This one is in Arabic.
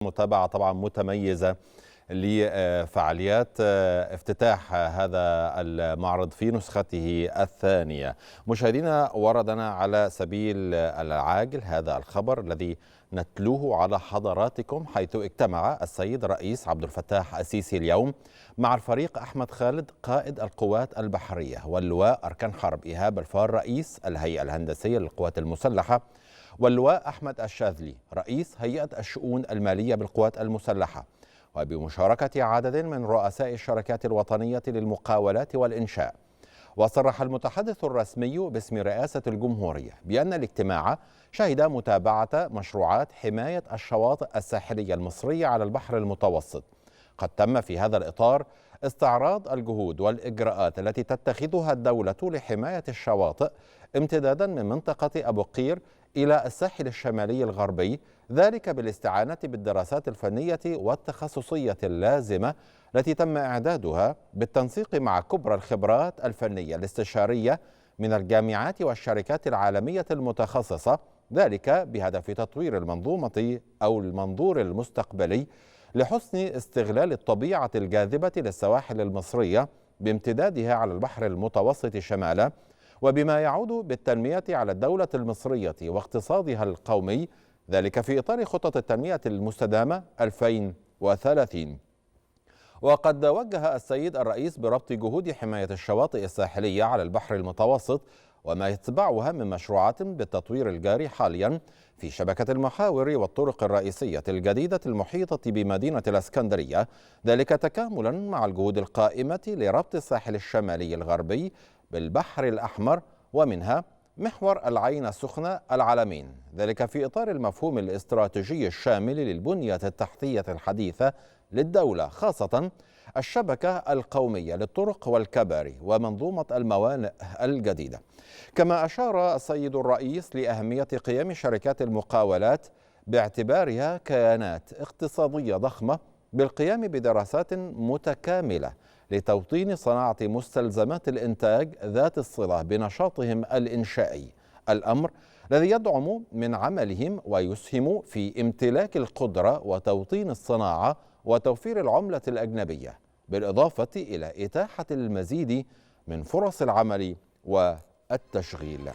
متابعة طبعا متميزة لفعاليات افتتاح هذا المعرض في نسخته الثانية. مشاهدينا، وردنا على سبيل العاجل هذا الخبر الذي نتلوه على حضراتكم، حيث اجتمع السيد الرئيس عبد الفتاح السيسي اليوم مع الفريق أحمد خالد قائد القوات البحرية، واللواء أركان حرب إيهاب الفار رئيس الهيئة الهندسية للقوات المسلحة، واللواء أحمد الشاذلي رئيس هيئة الشؤون المالية بالقوات المسلحة، وبمشاركة عدد من رؤساء الشركات الوطنية للمقاولات والإنشاء. وصرح المتحدث الرسمي باسم رئاسة الجمهورية بأن الاجتماع شهد متابعة مشروعات حماية الشواطئ الساحلية المصرية على البحر المتوسط. قد تم في هذا الإطار استعراض الجهود والإجراءات التي تتخذها الدولة لحماية الشواطئ امتدادا من منطقة أبو قير إلى الساحل الشمالي الغربي، ذلك بالاستعانة بالدراسات الفنية والتخصصية اللازمة التي تم إعدادها بالتنسيق مع كبرى الخبرات الفنية الاستشارية من الجامعات والشركات العالمية المتخصصة، ذلك بهدف تطوير المنظومة أو المنظور المستقبلي لحسن استغلال الطبيعة الجاذبة للسواحل المصرية بامتدادها على البحر المتوسط شمالا، وبما يعود بالتنمية على الدولة المصرية واقتصادها القومي، ذلك في إطار خطة التنمية المستدامة 2030. وقد وجه السيد الرئيس بربط جهود حماية الشواطئ الساحلية على البحر المتوسط وما يتبعها من مشروعات بالتطوير الجاري حاليا في شبكة المحاور والطرق الرئيسية الجديدة المحيطة بمدينة الإسكندرية، ذلك تكاملا مع الجهود القائمة لربط الساحل الشمالي الغربي بالبحر الأحمر، ومنها محور العين السخنة العلمين، ذلك في إطار المفهوم الاستراتيجي الشامل للبنية التحتية الحديثة للدولة، خاصة الشبكة القومية للطرق والكباري ومنظومة الموانئ الجديدة. كما أشار السيد الرئيس لأهمية قيام شركات المقاولات باعتبارها كيانات اقتصادية ضخمة بالقيام بدراسات متكاملة لتوطين صناعة مستلزمات الإنتاج ذات الصلة بنشاطهم الإنشائي، الأمر الذي يدعم من عملهم ويسهم في امتلاك القدرة وتوطين الصناعة وتوفير العملة الأجنبية، بالإضافة إلى إتاحة المزيد من فرص العمل والتشغيل.